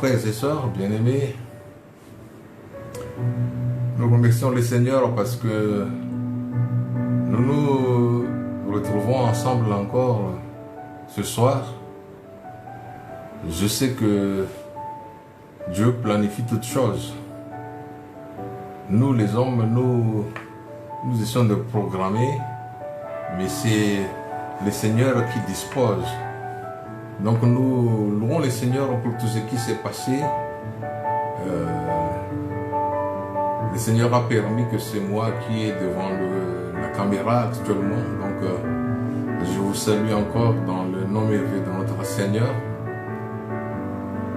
frères et sœurs bien-aimés, nous remercions le Seigneur parce que nous nous retrouvons ensemble encore ce soir. Je sais que Dieu planifie toutes choses. Nous les hommes, nous essayons de programmer, mais c'est le Seigneur qui dispose. Donc nous louons le Seigneur pour tout ce qui s'est passé. Le Seigneur a permis que c'est moi qui est devant la caméra actuellement. Donc je vous salue encore dans le nom merveilleux de notre Seigneur.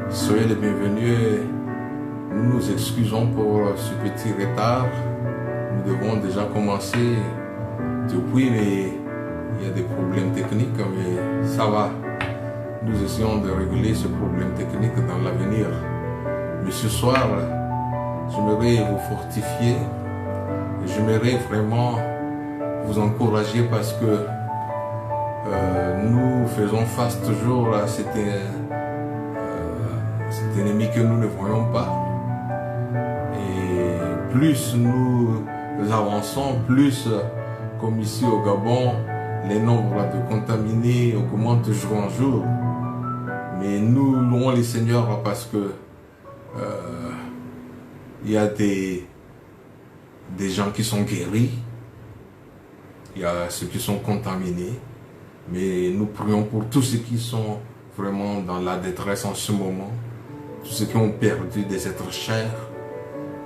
Soyez les bienvenus et nous nous excusons pour ce petit retard. Nous devons déjà commencer depuis, mais il y a des problèmes techniques, mais ça va. Nous essayons de régler ce problème technique dans l'avenir. Mais ce soir, j'aimerais vous fortifier. J'aimerais vraiment vous encourager parce que nous faisons face toujours à cet ennemi que nous ne voyons pas. Et plus nous avançons, plus, comme ici au Gabon, les nombres de contaminés augmentent de jour en jour. Mais nous louons le Seigneur parce que il y a des gens qui sont guéris, il y a ceux qui sont contaminés, mais nous prions pour tous ceux qui sont vraiment dans la détresse en ce moment, tous ceux qui ont perdu des êtres chers.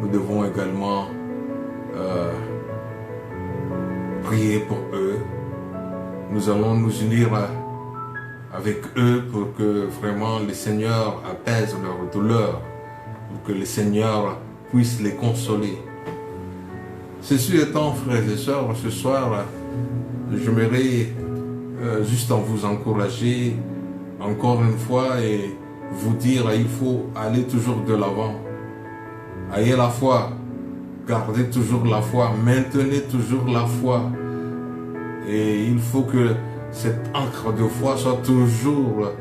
Nous devons également prier pour eux. Nous allons nous unir avec eux pour que vraiment le Seigneur apaise leur douleur, pour que le Seigneur puisse les consoler. Ceci étant, frères et sœurs, ce soir, j'aimerais juste vous encourager encore une fois et vous dire il faut aller toujours de l'avant. Ayez la foi, gardez toujours la foi, maintenez toujours la foi. Et il faut que cette encre de foi soit toujours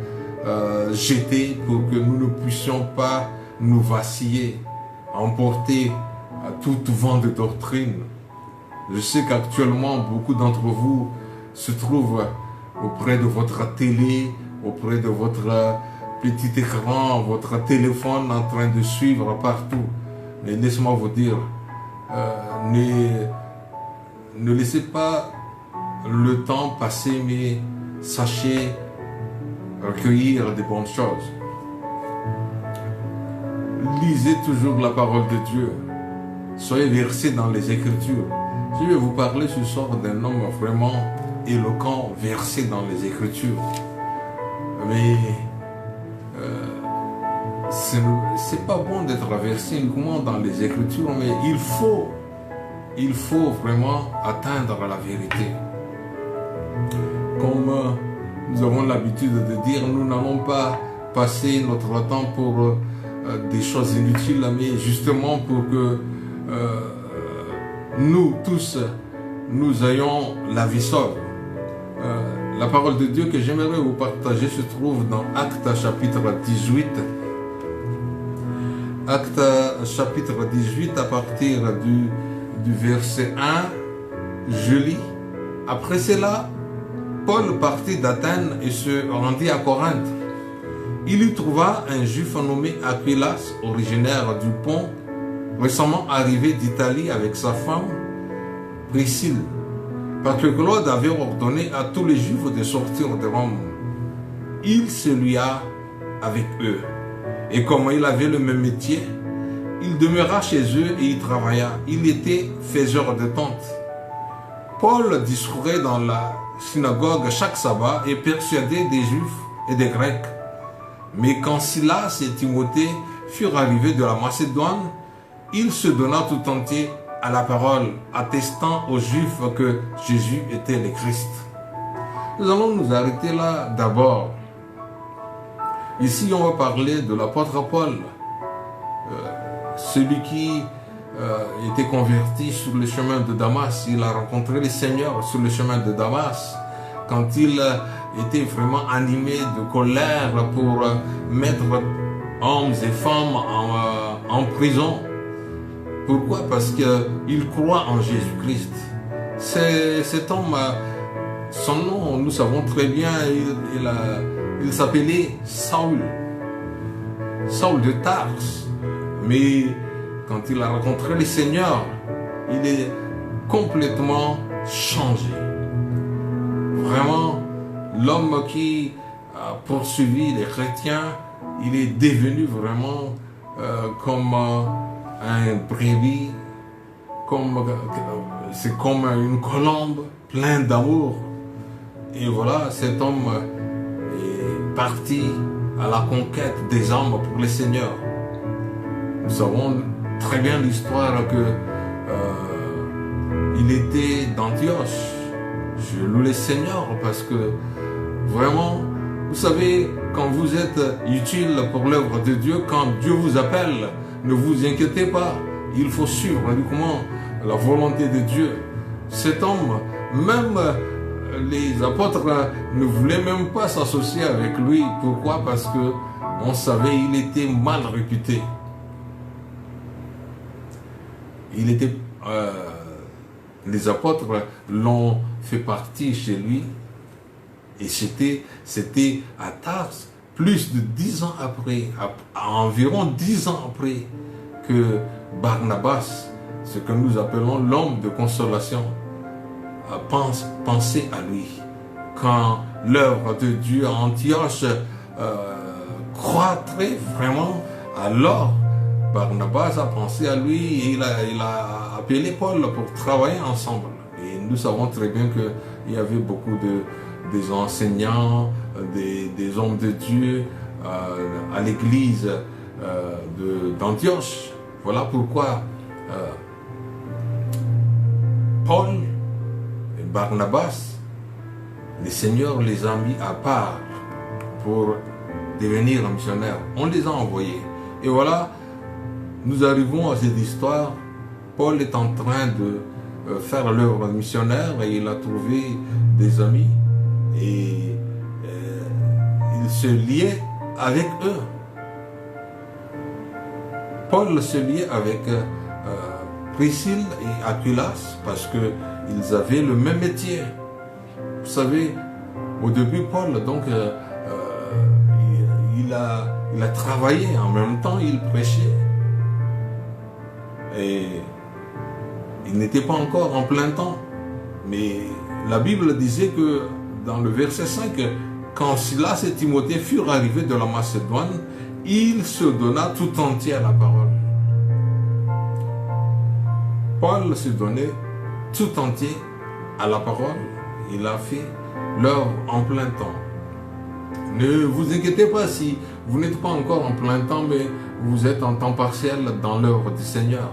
jetée pour que nous ne puissions pas nous vaciller, emporter à tout vent de doctrine. Je sais qu'actuellement, beaucoup d'entre vous se trouvent auprès de votre télé, auprès de votre petit écran, votre téléphone en train de suivre partout. Mais laissez-moi vous dire, ne laissez pas le temps passer, mais sachez recueillir des bonnes choses. Lisez toujours la parole de Dieu. Soyez versés dans les Écritures. Je vais vous parler ce soir d'un homme vraiment éloquent, versé dans les Écritures. Mais c'est pas bon d'être versé uniquement dans les Écritures, mais il faut vraiment atteindre la vérité. Comme nous avons l'habitude de dire, nous n'allons pas passer notre temps pour des choses inutiles, mais justement pour que nous tous, nous ayons la vie sauve. La parole de Dieu que j'aimerais vous partager se trouve dans Actes chapitre 18. Actes chapitre 18 à partir du verset 1, je lis. Après cela, Paul partit d'Athènes et se rendit à Corinthe. Il y trouva un juif nommé Aquilas, originaire du Pont, récemment arrivé d'Italie avec sa femme Priscille, parce que Claude avait ordonné à tous les juifs de sortir de Rome. Il se lia avec eux, et comme il avait le même métier, il demeura chez eux et y travailla. Il était faiseur de tentes. Paul discourait dans la synagogue chaque sabbat et persuadait des Juifs et des Grecs. Mais quand Silas et Timothée furent arrivés de la Macédoine, il se donna tout entier à la parole, attestant aux Juifs que Jésus était le Christ. Nous allons nous arrêter là d'abord. Ici, on va parler de l'apôtre Paul, celui qui était converti sur le chemin de Damas. Il a rencontré le Seigneur sur le chemin de Damas quand il était vraiment animé de colère pour mettre hommes et femmes en prison. Pourquoi? Parce qu'il croit en Jésus-Christ. Cet homme, son nom, nous savons très bien, il s'appelait Saül. Saül de Tarse. Mais quand il a rencontré le Seigneur, il est complètement changé. Vraiment, l'homme qui a poursuivi les chrétiens, il est devenu vraiment comme un brebis, c'est comme une colombe pleine d'amour. Et voilà, cet homme est parti à la conquête des âmes pour le Seigneur. Nous savons très bien l'histoire que il était d'Antioche. Je loue le Seigneur parce que vraiment, vous savez, quand vous êtes utile pour l'œuvre de Dieu, quand Dieu vous appelle, ne vous inquiétez pas, il faut suivre uniquement la volonté de Dieu. Cet homme, même les apôtres ne voulaient même pas s'associer avec lui. Pourquoi? Parce que on savait qu'il était mal réputé. Il était, les apôtres l'ont fait partie chez lui, et c'était à Tarse, plus de 10 ans après, environ 10 ans après, que Barnabas, ce que nous appelons l'homme de consolation, pensait à lui. Quand l'œuvre de Dieu à Antioche croîtrait vraiment, alors Barnabas a pensé à lui et il a appelé Paul pour travailler ensemble. Et nous savons très bien qu'il y avait beaucoup des enseignants, des hommes de Dieu à l'église d'Antioche. Voilà pourquoi Paul et Barnabas, le Seigneur les a mis à part pour devenir missionnaires. On les a envoyés. Et voilà, nous arrivons à cette histoire. Paul est en train de faire l'œuvre missionnaire et il a trouvé des amis et il se liait avec eux. Paul se liait avec Priscille et Aquilas parce qu'ils avaient le même métier. Vous savez, au début, Paul, donc, il a travaillé, en même temps, il prêchait. Et il n'était pas encore en plein temps. Mais la Bible disait que, dans le verset 5, quand Silas et Timothée furent arrivés de la Macédoine, il se donna tout entier à la parole. Paul se donnait tout entier à la parole. Il a fait l'œuvre en plein temps. Ne vous inquiétez pas si vous n'êtes pas encore en plein temps, mais vous êtes en temps partiel dans l'œuvre du Seigneur.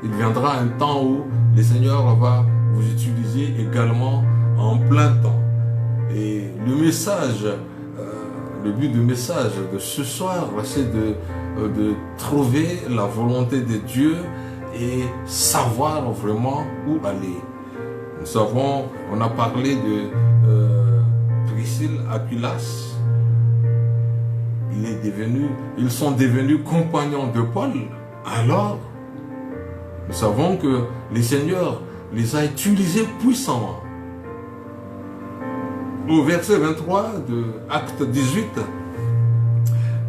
Il viendra un temps où le Seigneur va vous utiliser également en plein temps. Et le message, le but du message de ce soir, c'est de trouver la volonté de Dieu et savoir vraiment où aller. Nous savons, on a parlé de Priscille, Aquilas. Ils sont devenus compagnons de Paul. Alors, nous savons que le Seigneur les a utilisés puissamment. Au verset 23 de Acte 18,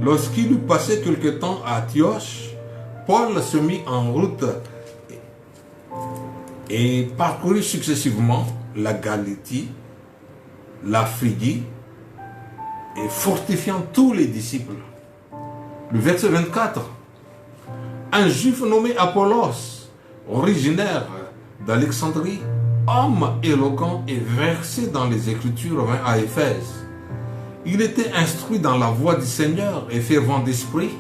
lorsqu'il eut passé quelque temps à Antioche, Paul se mit en route et parcourut successivement la Galatie, la Phrygie, et fortifiant tous les disciples. Le verset 24, un juif nommé Apollos, originaire d'Alexandrie, homme éloquent et versé dans les Écritures, vint à Éphèse. Il était instruit dans la voie du Seigneur et fervent d'esprit.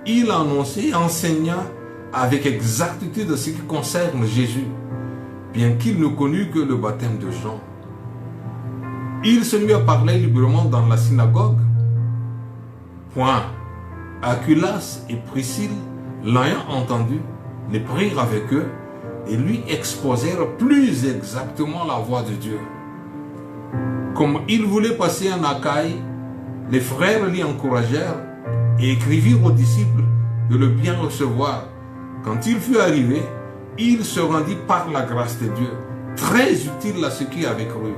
Il annonçait et enseigna avec exactitude ce qui concerne Jésus, bien qu'il ne connût que le baptême de Jean. Il se mit à parler librement dans la synagogue. Point. Aquilas et Priscille, l'ayant entendu, les prirent avec eux et lui exposèrent plus exactement la voie de Dieu. Comme il voulait passer en Achaïe, les frères l'y encouragèrent et écrivirent aux disciples de le bien recevoir. Quand il fut arrivé, il se rendit par la grâce de Dieu, très utile à ceux qui avaient cru,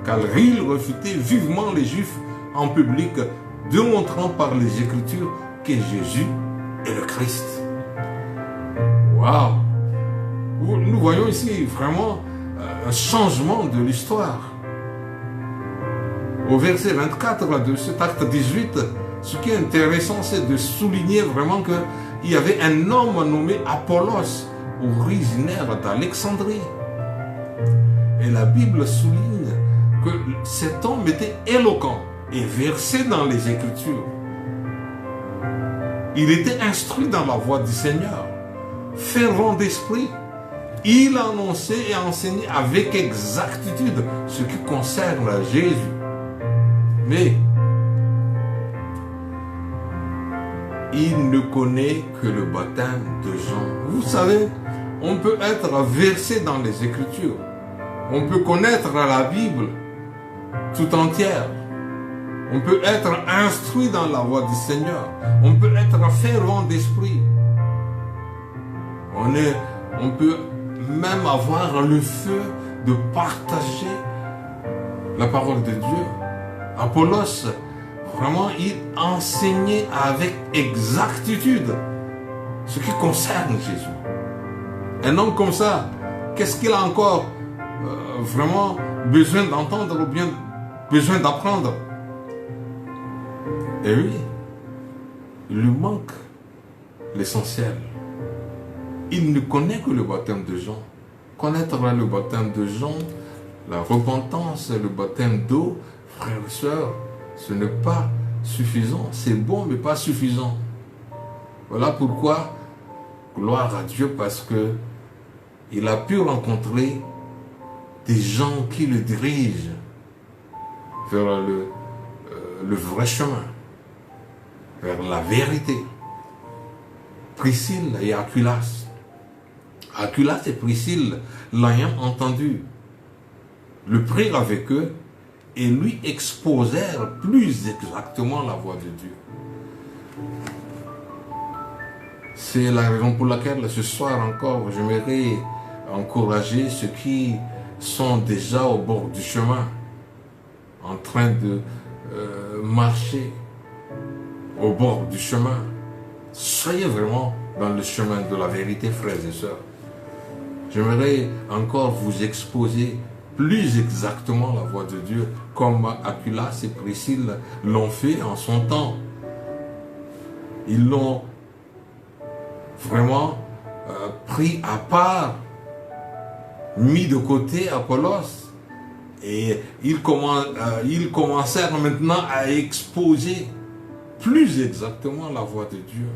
car il refutait vivement les Juifs en public, démontrant par les Écritures que Jésus est le Christ. Waouh! Nous voyons ici vraiment un changement de l'histoire. Au verset 24 de cet acte 18, ce qui est intéressant, c'est de souligner vraiment qu'il y avait un homme nommé Apollos, originaire d'Alexandrie. Et la Bible souligne que cet homme était éloquent et versé dans les Écritures. Il était instruit dans la voie du Seigneur, fervent d'esprit. Il annonçait et enseignait avec exactitude ce qui concerne Jésus. Mais il ne connaît que le baptême de Jean. Vous savez, on peut être versé dans les Écritures. On peut connaître la Bible tout entière. On peut être instruit dans la voie du Seigneur. On peut être fervent d'esprit. On peut même avoir le feu de partager la parole de Dieu. Apollos, vraiment, il enseignait avec exactitude ce qui concerne Jésus. Un homme comme ça, qu'est-ce qu'il a encore vraiment besoin d'entendre ou bien besoin d'apprendre? Et oui, il lui manque l'essentiel. Il ne connaît que le baptême de Jean. Connaître le baptême de Jean, la repentance, le baptême d'eau, frères et sœurs, ce n'est pas suffisant. C'est bon, mais pas suffisant. Voilà pourquoi, gloire à Dieu, parce que il a pu rencontrer des gens qui le dirigent vers le vrai chemin, vers la vérité. Priscille et Aquilas. Aquilas et Priscille, l'ayant entendu, le prirent avec eux et lui exposèrent plus exactement la voie de Dieu. C'est la raison pour laquelle ce soir encore, j'aimerais encourager ceux qui sont déjà au bord du chemin, en train de marcher au bord du chemin. Soyez vraiment dans le chemin de la vérité, frères et sœurs. J'aimerais encore vous exposer plus exactement la voie de Dieu, comme Aquilas et Priscille l'ont fait en son temps. Ils l'ont vraiment pris à part, mis de côté Apollos, et ils commencèrent maintenant à exposer plus exactement la voie de Dieu.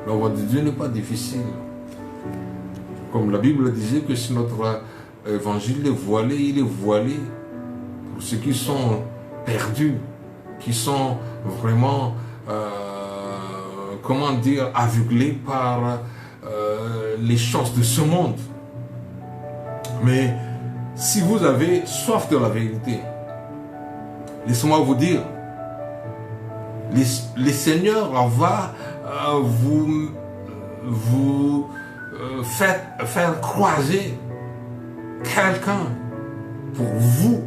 La voie de Dieu n'est pas difficile. Comme la Bible disait que si notre évangile est voilé, il est voilé pour ceux qui sont perdus, qui sont vraiment, comment dire, aveuglés par les choses de ce monde. Mais si vous avez soif de la vérité, laissez-moi vous dire, le Seigneur va vous faire croiser quelqu'un pour vous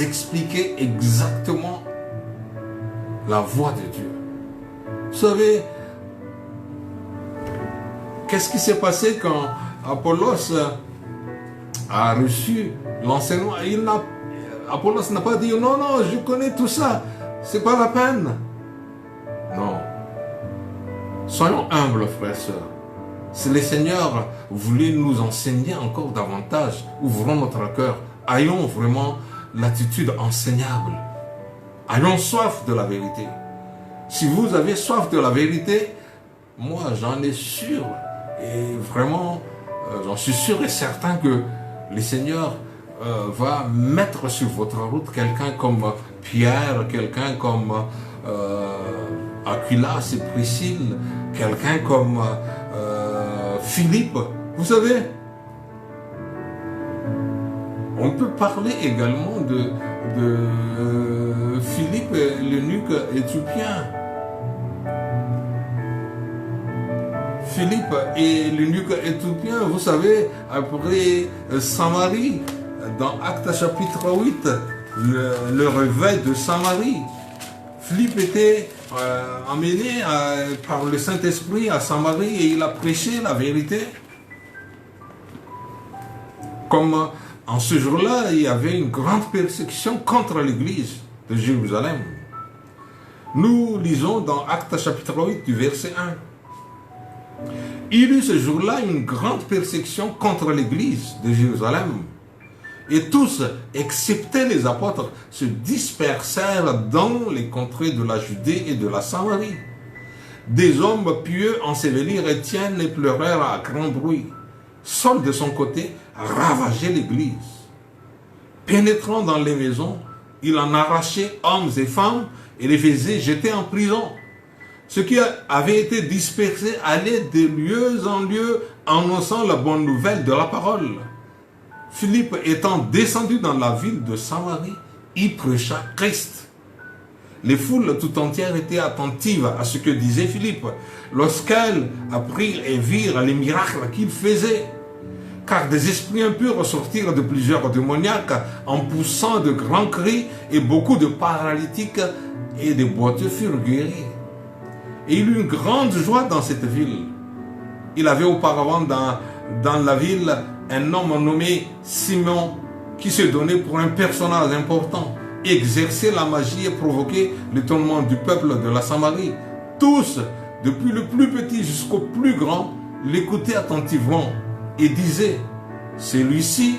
expliquer exactement la voie de Dieu. Vous savez, qu'est-ce qui s'est passé quand Apollos a reçu l'enseignement? Apollos n'a pas dit non, non, je connais tout ça, c'est pas la peine. Non. Soyons humbles, frères et sœurs. Si le Seigneur voulait nous enseigner encore davantage, ouvrons notre cœur, ayons vraiment l'attitude enseignable. Ayons soif de la vérité. Si vous avez soif de la vérité, moi j'en ai sûr, et vraiment, j'en suis sûr et certain que le Seigneur va mettre sur votre route quelqu'un comme Pierre, quelqu'un comme Aquilas et Priscille, quelqu'un comme Philippe. Vous savez, on peut parler également de Philippe, l'eunuque éthiopien. Philippe et l'eunuque éthiopien, vous savez, après Samarie, dans Actes chapitre 8, le réveil de Samarie. Philippe était emmené par le Saint-Esprit à Samarie et il a prêché la vérité. Comme en ce jour-là, il y avait une grande persécution contre l'église de Jérusalem. Nous lisons dans Actes chapitre 8 du verset 1. Il y eut ce jour-là une grande persécution contre l'église de Jérusalem. Et tous, excepté les apôtres, se dispersèrent dans les contrées de la Judée et de la Samarie. Des hommes pieux ensevelirent Étienne et pleurèrent à grand bruit. Saul, de son côté, ravageait l'église. Pénétrant dans les maisons, il en arrachait hommes et femmes et les faisait jeter en prison. Ceux qui avaient été dispersés allaient de lieu en lieu annonçant la bonne nouvelle de la parole. Philippe étant descendu dans la ville de Samarie, il prêcha Christ. Les foules tout entières étaient attentives à ce que disait Philippe, lorsqu'elles apprirent et virent les miracles qu'il faisait. Car des esprits impurs sortirent de plusieurs démoniaques en poussant de grands cris, et beaucoup de paralytiques et de boiteux furent guéris. Et il eut une grande joie dans cette ville. Il avait auparavant dans la ville un homme nommé Simon qui se donnait pour un personnage important, exerçait la magie et provoquait l'étonnement du peuple de la Samarie. Tous, depuis le plus petit jusqu'au plus grand, l'écoutaient attentivement et disaient: celui-ci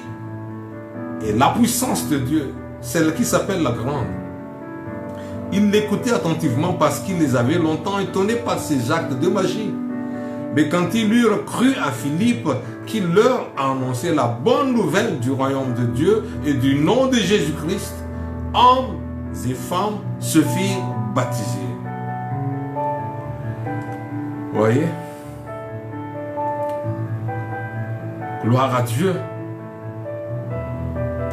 est la puissance de Dieu, celle qui s'appelle la grande. Ils l'écoutaient attentivement parce qu'ils les avaient longtemps étonnés par ses actes de magie. Mais quand ils eurent cru à Philippe, qui leur a annoncé la bonne nouvelle du royaume de Dieu et du nom de Jésus-Christ, hommes et femmes se firent baptiser. Vous voyez? Gloire à Dieu.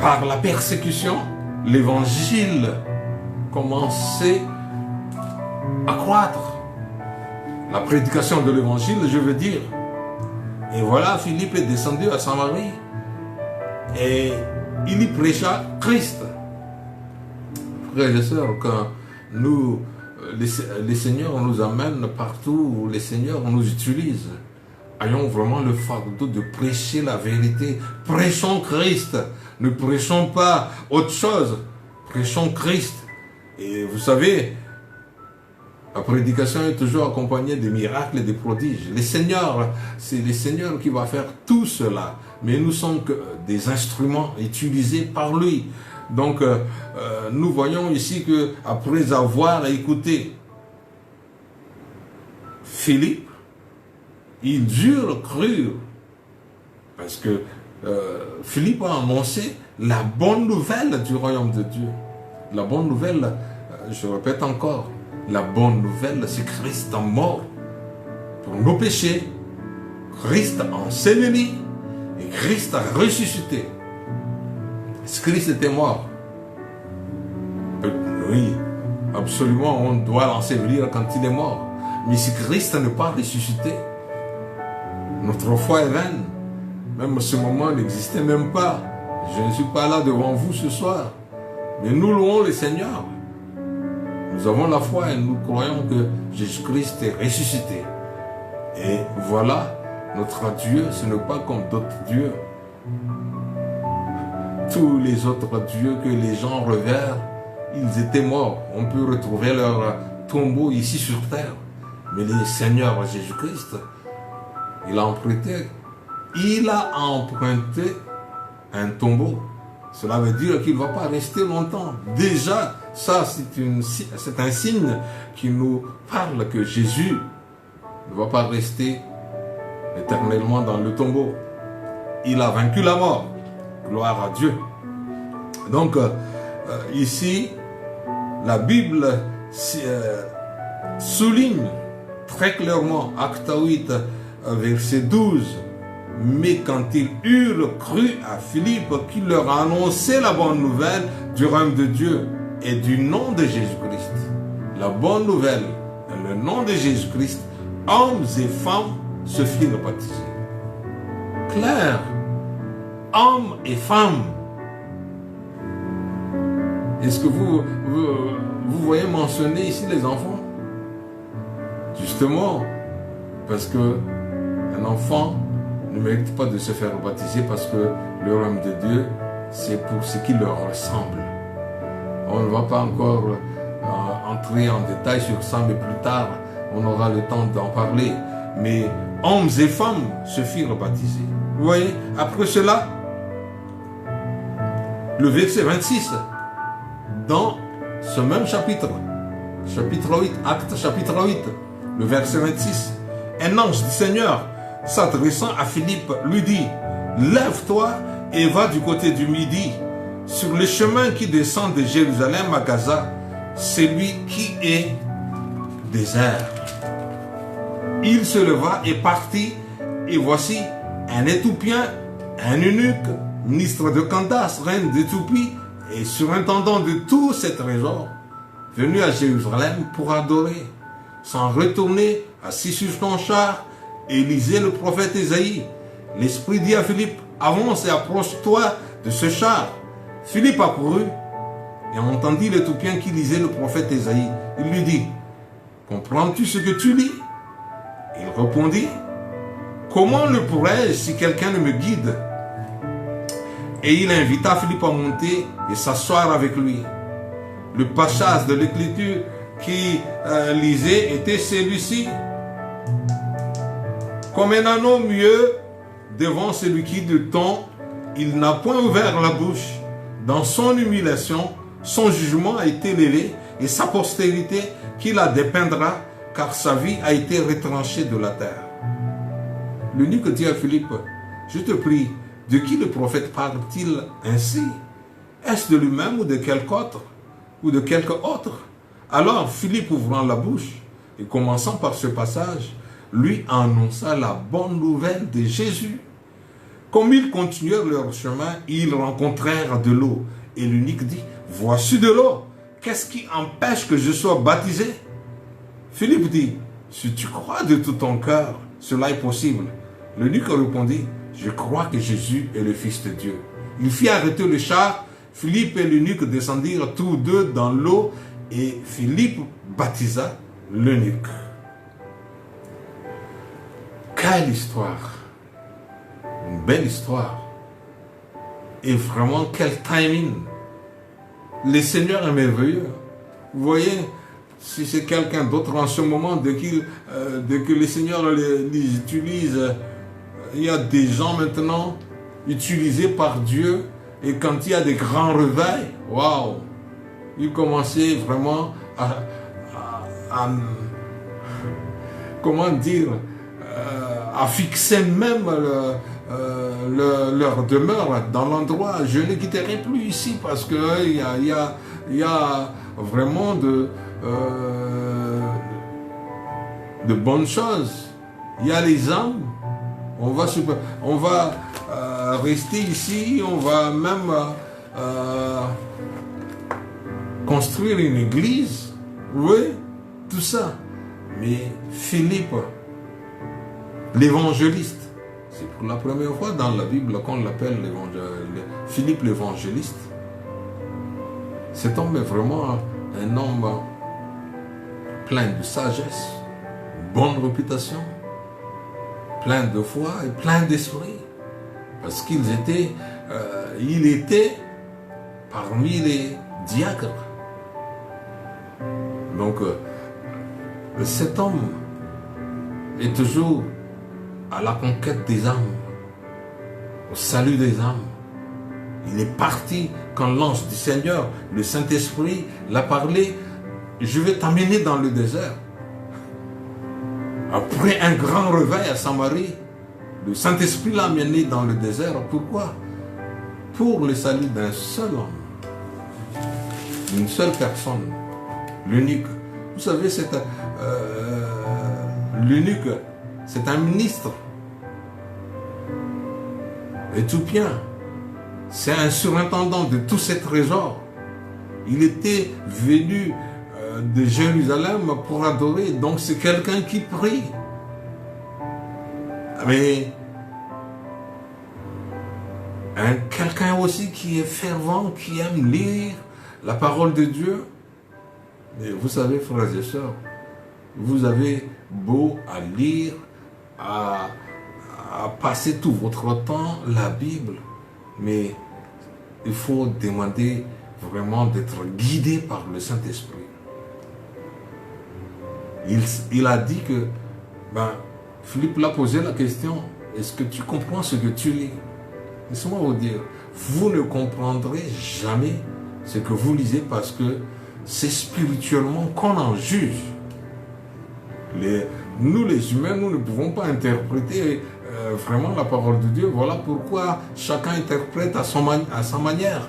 Par la persécution, l'évangile commençait à croître. La prédication de l'évangile, je veux dire. Et voilà, Philippe est descendu à Samarie et il y prêcha Christ. Frères et sœurs, quand nous, les seigneurs nous amènent partout où les seigneurs nous utilisent, ayons vraiment le fardeau de prêcher la vérité. Prêchons Christ. Ne prêchons pas autre chose. Prêchons Christ. Et vous savez, la prédication est toujours accompagnée des miracles et des prodiges. Les seigneurs, c'est les seigneurs qui vont faire tout cela. Mais nous sommes que des instruments utilisés par lui. Donc, nous voyons ici que après avoir écouté Philippe, ils durent crure. Parce que Philippe a annoncé la bonne nouvelle du royaume de Dieu. La bonne nouvelle, je répète encore, la bonne nouvelle, c'est Christ en mort pour nos péchés, Christ enseveli et Christ a ressuscité. Est-ce que Christ était mort? Oui, absolument, on doit l'ensevelir quand il est mort. Mais si Christ n'est pas ressuscité, notre foi est vaine. Même ce moment n'existait même pas. Je ne suis pas là devant vous ce soir. Mais nous louons le Seigneur. Nous avons la foi et nous croyons que Jésus-Christ est ressuscité. Et voilà, notre Dieu, ce n'est pas comme d'autres dieux. Tous les autres dieux que les gens révèrent, ils étaient morts. On peut retrouver leur tombeau ici sur terre. Mais le Seigneur Jésus-Christ, il a emprunté un tombeau. Cela veut dire qu'il ne va pas rester longtemps. Déjà, ça c'est un signe qui nous parle que Jésus ne va pas rester éternellement dans le tombeau. Il a vaincu la mort. Gloire à Dieu. Donc, ici, la Bible souligne très clairement, Acte 8, verset 12, mais quand ils eurent cru à Philippe, qui leur a annoncé la bonne nouvelle du royaume de Dieu et du nom de Jésus-Christ, la bonne nouvelle, le nom de Jésus-Christ, hommes et femmes se firent baptiser. Clair, hommes et femmes. Est-ce que vous voyez mentionner ici les enfants? Justement, parce que un enfant ne mérite pas de se faire baptiser parce que le royaume de Dieu, c'est pour ce qui leur ressemble. On ne va pas encore entrer en détail sur ça, mais plus tard, on aura le temps d'en parler. Mais hommes et femmes se firent baptiser. Vous voyez, après cela, le verset 26, dans ce même chapitre 8, Acte chapitre 8, le verset 26, un ange du Seigneur, s'adressant à Philippe, lui dit, « Lève-toi et va du côté du Midi, sur le chemin qui descend de Jérusalem à Gaza, celui qui est désert. » Il se leva et partit, et voici un Éthiopien, un eunuque, ministre de Candace, reine d'Éthiopie, et surintendant de tout cet trésor, venu à Jérusalem pour adorer, s'en retourner, assis sur son char, et lisait le prophète Ésaïe. L'Esprit dit à Philippe, avance et approche-toi de ce char. Philippe accourut et entendit l'Éthiopien qui lisait le prophète Ésaïe. Il lui dit, comprends-tu ce que tu lis? Il répondit, comment le pourrais-je si quelqu'un ne me guide? Et il invita Philippe à monter et s'asseoir avec lui. Le passage de l'écriture qui lisait était celui-ci. Comme un anneau mieux devant celui qui le tend, il n'a point ouvert la bouche. Dans son humiliation, son jugement a été levé et sa postérité qui la dépeindra, car sa vie a été retranchée de la terre. L'eunuque dit à Philippe, je te prie, de qui le prophète parle-t-il ainsi? Est-ce de lui-même ou de quelque autre? Ou de quelque autre? Alors Philippe, ouvrant la bouche et commençant par ce passage, lui annonça la bonne nouvelle de Jésus. Comme ils continuèrent leur chemin, ils rencontrèrent de l'eau. Et l'eunuque dit, voici de l'eau. Qu'est-ce qui empêche que je sois baptisé? Philippe dit, si tu crois de tout ton cœur, cela est possible. L'eunuque répondit, je crois que Jésus est le Fils de Dieu. Il fit arrêter le char. Philippe et l'eunuque descendirent tous deux dans l'eau et Philippe baptisa l'eunuque. Quelle histoire! Une belle histoire. Et vraiment, quel timing! Le Seigneur est merveilleux. Vous voyez, si c'est quelqu'un d'autre en ce moment, dès que le Seigneur les utilise, il y a des gens maintenant utilisés par Dieu, et quand il y a des grands réveils, waouh, ils commençaient vraiment à comment dire, à fixer même leur demeure dans l'endroit. Je ne quitterai plus ici parce que il y a vraiment de bonnes choses. Il y a les âmes. On va rester ici. On va même construire une église. Oui, tout ça. Mais Philippe, l'évangéliste, c'est pour la première fois dans la Bible qu'on l'appelle Philippe l'évangéliste. Cet homme est vraiment un homme plein de sagesse, bonne réputation, plein de foi et plein d'esprit. Parce il était parmi les diacres. Donc, cet homme est toujours à la conquête des âmes, au salut des âmes. Il est parti quand l'ange du Seigneur, le Saint-Esprit, l'a parlé, je vais t'amener dans le désert. Après un grand réveil à Samarie, le Saint-Esprit l'a amené dans le désert. Pourquoi? Pour le salut d'un seul homme, d'une seule personne, l'eunuque. Vous savez, l'eunuque, c'est un ministre éthiopien. C'est un surintendant de tous ces trésors. Il était venu de Jérusalem pour adorer. Donc c'est quelqu'un qui prie. Mais quelqu'un aussi qui est fervent, qui aime lire la parole de Dieu. Mais vous savez, frères et sœurs, vous avez beau à lire, à passer tout votre temps la Bible, mais il faut demander vraiment d'être guidé par le Saint-Esprit. Il a dit que, Philippe l'a posé la question, est-ce que tu comprends ce que tu lis? Laissez-moi vous dire, vous ne comprendrez jamais ce que vous lisez parce que c'est spirituellement qu'on en juge. Nous les humains, nous ne pouvons pas interpréter vraiment la parole de Dieu. Voilà pourquoi chacun interprète à sa manière.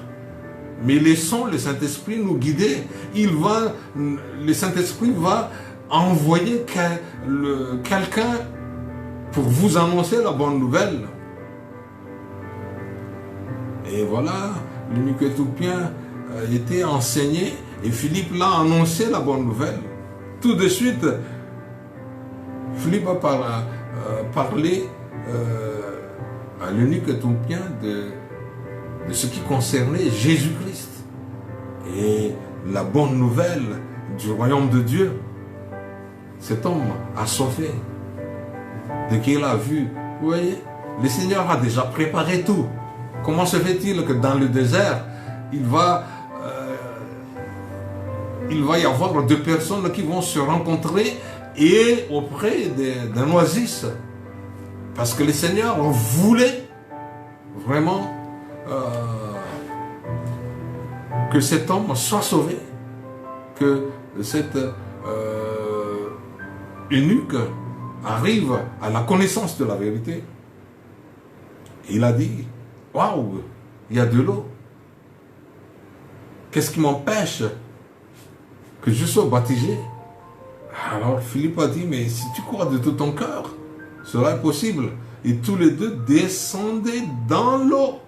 Mais laissons le Saint-Esprit nous guider. Le Saint-Esprit va envoyer quelqu'un pour vous annoncer la bonne nouvelle. Et voilà, l'eunuque éthiopien était enseigné et Philippe l'a annoncé la bonne nouvelle. Tout de suite, Philippe a parlé à l'eunuque éthiopien de ce qui concernait Jésus-Christ et la bonne nouvelle du royaume de Dieu. Cet homme a sauvé. Dès qu'il a vu, vous voyez, le Seigneur a déjà préparé tout. Comment se fait-il que dans le désert, il va y avoir deux personnes qui vont se rencontrer et auprès d'un oasis? Parce que le Seigneur voulait vraiment que cet homme soit sauvé, que cet eunuque arrive à la connaissance de la vérité. Et il a dit, waouh, il y a de l'eau. Qu'est-ce qui m'empêche que je sois baptisé? Alors Philippe a dit, mais si tu crois de tout ton cœur, cela est possible. Et tous les deux descendaient dans l'eau.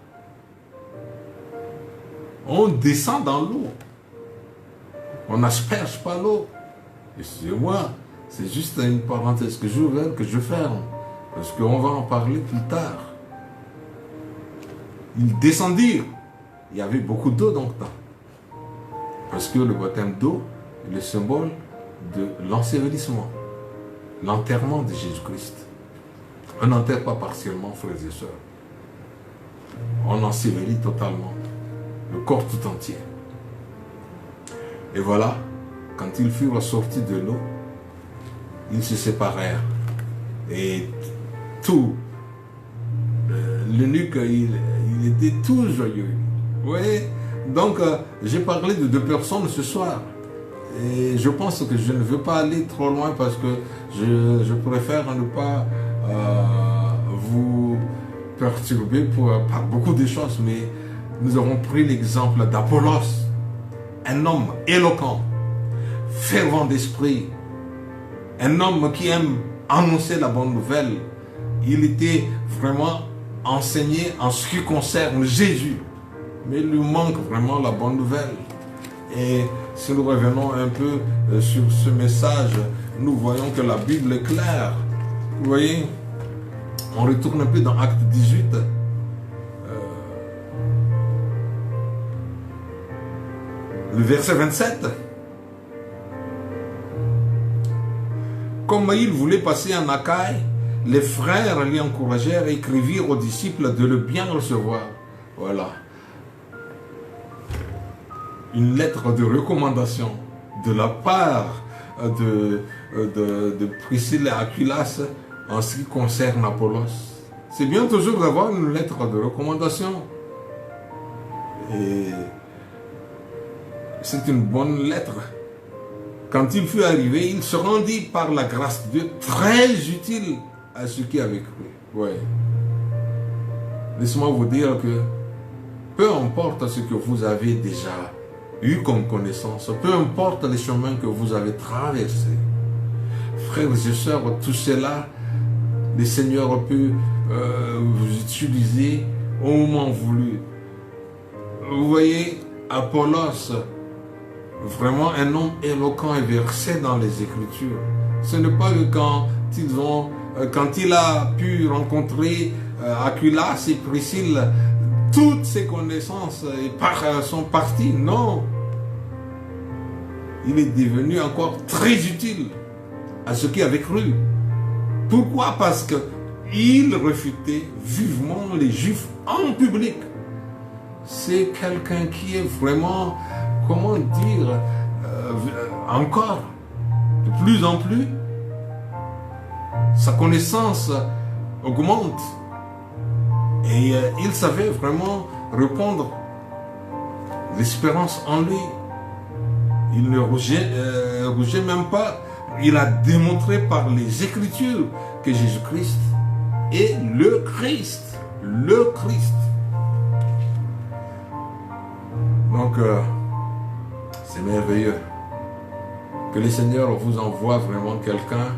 On descend dans l'eau. On n'asperge pas l'eau. Excusez-moi, c'est juste une parenthèse que j'ouvre, que je ferme. Parce qu'on va en parler plus tard. Ils descendirent. Il y avait beaucoup d'eau dans le temps. Parce que le baptême d'eau est le symbole de l'ensevelissement, l'enterrement de Jésus-Christ. On n'enterre pas partiellement, frères et sœurs. On ensevelit totalement, le corps tout entier. Et voilà, quand ils furent sortis de l'eau, ils se séparèrent. Et tout, l'eunuque, il était tout joyeux. Vous voyez? Donc, j'ai parlé de deux personnes ce soir. Et je pense que je ne veux pas aller trop loin parce que je préfère ne pas vous perturber par beaucoup de choses. Mais nous avons pris l'exemple d'Apollos, un homme éloquent, fervent d'esprit, un homme qui aime annoncer la bonne nouvelle. Il était vraiment enseigné en ce qui concerne Jésus, mais il lui manque vraiment la bonne nouvelle. Et si nous revenons un peu sur ce message, nous voyons que la Bible est claire. Vous voyez, on retourne un peu dans Acte 18. Le verset 27. Comme il voulait passer en Achaïe, les frères l'y encouragèrent et écrivirent aux disciples de le bien recevoir. Voilà. Une lettre de recommandation de la part de Priscille et Aquilas en ce qui concerne Apollos. C'est bien toujours d'avoir une lettre de recommandation. Et c'est une bonne lettre. Quand il fut arrivé, il se rendit par la grâce de Dieu très utile à ceux qui avaient cru. Ouais. Laissez-moi vous dire que peu importe ce que vous avez déjà eu comme connaissance, peu importe les chemins que vous avez traversés, frères et sœurs, tout cela, le Seigneur peut vous utiliser au moment voulu. Vous voyez, Apollos, vraiment un homme éloquent et versé dans les Écritures. Ce n'est pas que quand ils ont quand il a pu rencontrer Aquilas et Priscille, toutes ses connaissances sont parties. Non. Il est devenu encore très utile à ceux qui avaient cru. Pourquoi? Parce qu'il refutait vivement les Juifs en public. C'est quelqu'un qui est vraiment, comment dire, encore, de plus en plus, sa connaissance augmente. Et il savait vraiment répondre l'espérance en lui. Il ne rougeait même pas. Il a démontré par les Écritures que Jésus-Christ est le Christ. Le Christ. Donc, c'est merveilleux. Que le Seigneur vous envoie vraiment quelqu'un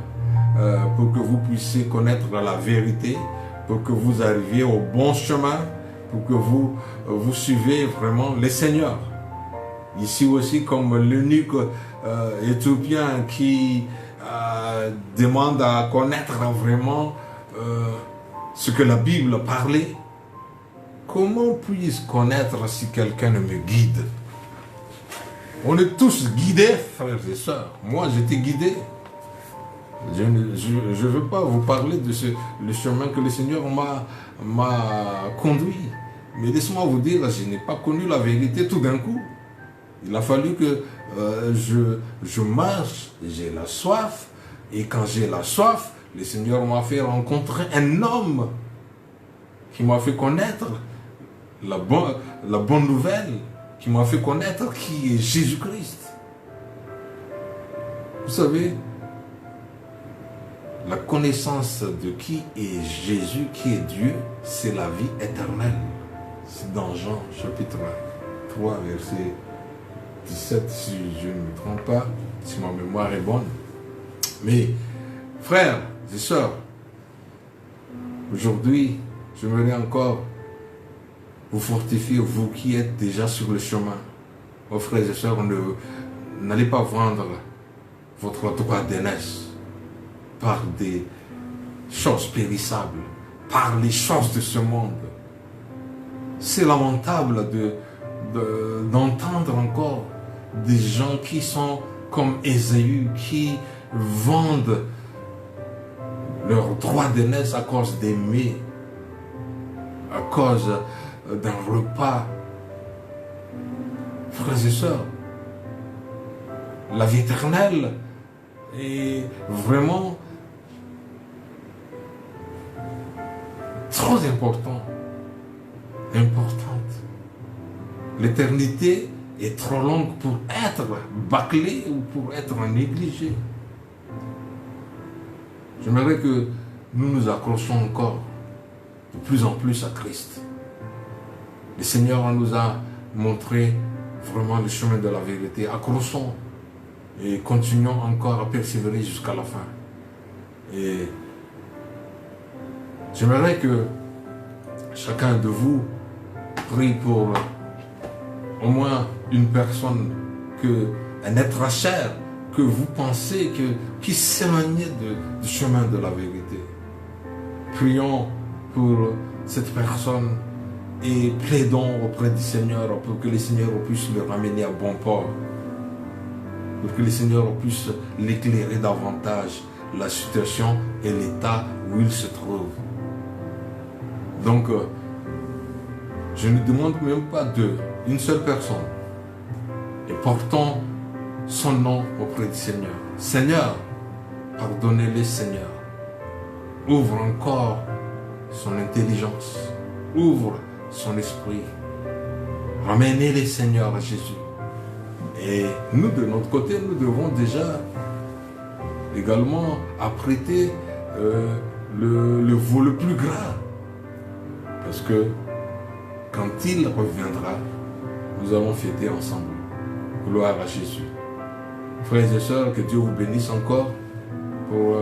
pour que vous puissiez connaître la vérité, pour que vous arriviez au bon chemin, pour que vous suivez vraiment le Seigneur. Ici aussi, comme l'eunuque éthiopien qui demande à connaître vraiment ce que la Bible parlait. Comment puis-je connaître si quelqu'un ne me guide? On est tous guidés, frères et sœurs. Moi, j'étais guidé. Je ne veux pas vous parler de le chemin que le Seigneur m'a conduit. Mais laissez-moi vous dire, je n'ai pas connu la vérité tout d'un coup. Il a fallu que je marche, j'ai la soif. Et quand j'ai la soif, le Seigneur m'a fait rencontrer un homme qui m'a fait connaître la bonne nouvelle, qui m'a fait connaître qui est Jésus-Christ. Vous savez, la connaissance de qui est Jésus, qui est Dieu, c'est la vie éternelle. C'est dans Jean chapitre 3, verset 17, si je ne me trompe pas, si ma mémoire est bonne. Mais, frères et sœurs, aujourd'hui, j'aimerais encore vous fortifier, vous qui êtes déjà sur le chemin. Mes frères et sœurs, n'allez pas vendre votre droit d'aînesse par des choses périssables, par les choses de ce monde. C'est lamentable d'entendre encore des gens qui sont comme Ésaü, qui vendent leur droit d'aînesse à cause des mets, à cause d'un repas. Frères et sœurs, la vie éternelle est vraiment trop importante. L'éternité est trop longue pour être bâclée ou pour être négligée. J'aimerais que nous nous accrochions encore de plus en plus à Christ. Le Seigneur nous a montré vraiment le chemin de la vérité. Accrochons et continuons encore à persévérer jusqu'à la fin. Et j'aimerais que chacun de vous prie pour au moins une personne, un être à chair que vous pensez qui s'éloignait du chemin de la vérité. Prions pour cette personne et plaidons auprès du Seigneur pour que le Seigneur puisse le ramener à bon port, pour que le Seigneur puisse l'éclairer davantage la situation et l'état où il se trouve. Donc, je ne demande même pas une seule personne. Et portons son nom auprès du Seigneur. Seigneur, pardonnez-les, Seigneur. Ouvre encore son intelligence. Ouvre son esprit. Ramenez-les, Seigneur, à Jésus. Et nous, de notre côté, nous devons déjà également apprêter le vol le plus grand. Parce que quand il reviendra, nous allons fêter ensemble. Gloire à Jésus. Frères et sœurs, que Dieu vous bénisse encore pour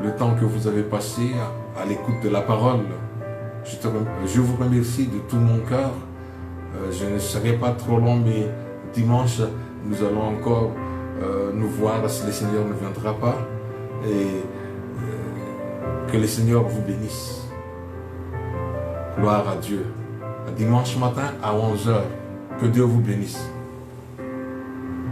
le temps que vous avez passé à l'écoute de la parole. Je vous remercie de tout mon cœur. Je ne serai pas trop long, mais dimanche, nous allons encore nous voir si le Seigneur ne viendra pas. Et Que le Seigneur vous bénisse. Gloire à Dieu. À dimanche matin à 11 h. Que Dieu vous bénisse.